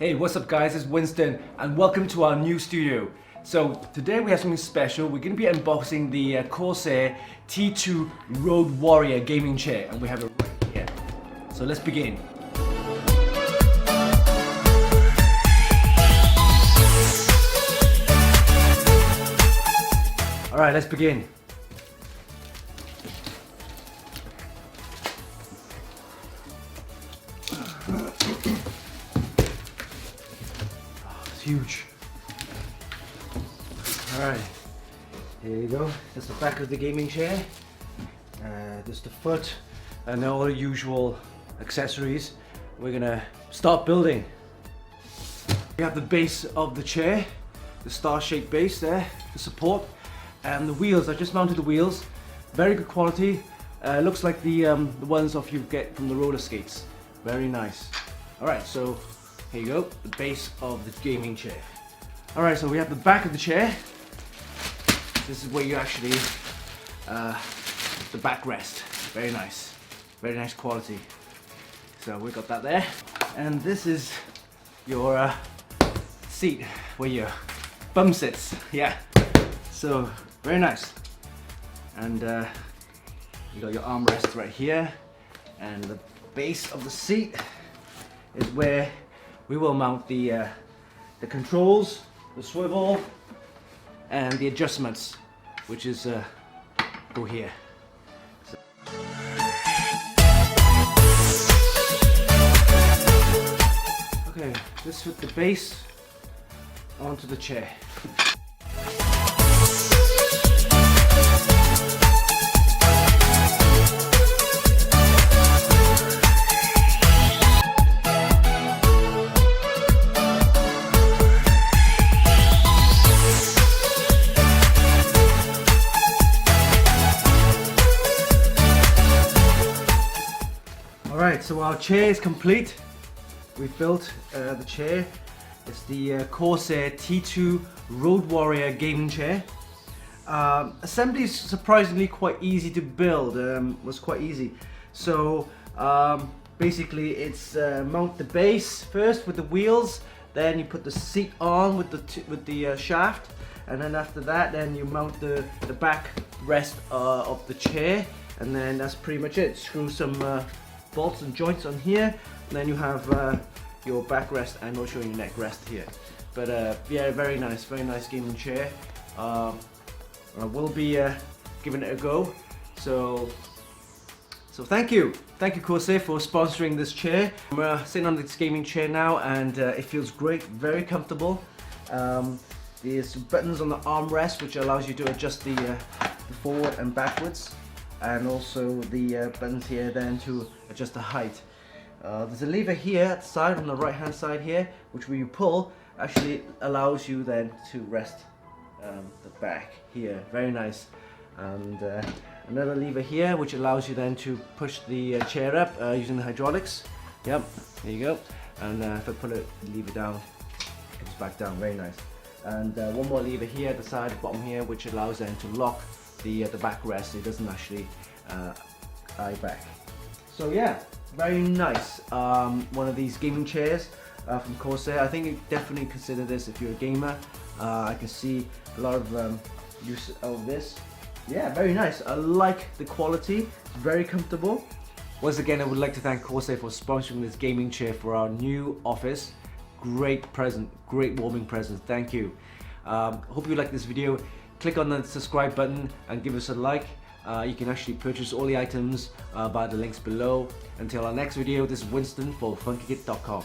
Hey, what's up guys, it's Winston and welcome to our new studio. So today we have something special. We're going to be unboxing the Corsair T2 Road Warrior gaming chair and we have it right here. So let's begin. Alright, let's begin. Huge. Alright, here you go. That's the back of the gaming chair. There's the foot and all the usual accessories. We're gonna start building. We have the base of the chair, the star-shaped base there, the support, and the wheels. I just mounted the wheels. Very good quality. Looks like the ones you get from the roller skates. Very nice. Alright, so here you go, the base of the gaming chair. Alright, so we have the back of the chair. This is where you actually, the backrest. Very nice quality. So we got that there. And this is your seat where your bum sits. Yeah, so very nice. And you got your armrest right here. And the base of the seat is where we will mount the controls, the swivel, and the adjustments, which is go here. So. Okay, let's put the base onto the chair. Alright, so our chair is complete. We've built the chair. It's the Corsair T2 Road Warrior gaming chair. Assembly is surprisingly quite easy to build. Was quite easy. So basically, it's mount the base first with the wheels. Then you put the seat on with the shaft, and then after that, then you mount the back rest of the chair, and then that's pretty much it. Screw some bolts and joints on here, and then you have your backrest and also your neck rest here. But yeah, very nice gaming chair. I will be giving it a go. So thank you Corsair for sponsoring this chair. I'm sitting on this gaming chair now, and it feels great, very comfortable. There's buttons on the armrest which allows you to adjust the forward and backwards, and also the buttons here then to adjust the height. There's a lever here at the side, on the right hand side here, which when you pull actually allows you then to rest the back here. Very nice. And another lever here which allows you then to push the chair up using the hydraulics. Yep, there you go. And if I pull it, lever down, it comes back down. Very nice. And one more lever here at the side, bottom here, which allows then to lock the backrest, so it doesn't actually lie back. So yeah, very nice. One of these gaming chairs from Corsair. I think you definitely consider this if you're a gamer. I can see a lot of use of this. Yeah, very nice. I like the quality. It's very comfortable. Once again, I would like to thank Corsair for sponsoring this gaming chair for our new office. Great present, great warming present. Thank you. Hope you like this video. Click on the subscribe button and give us a like. You can actually purchase all the items by the links below. Until our next video, this is Winston for Funkykit.com.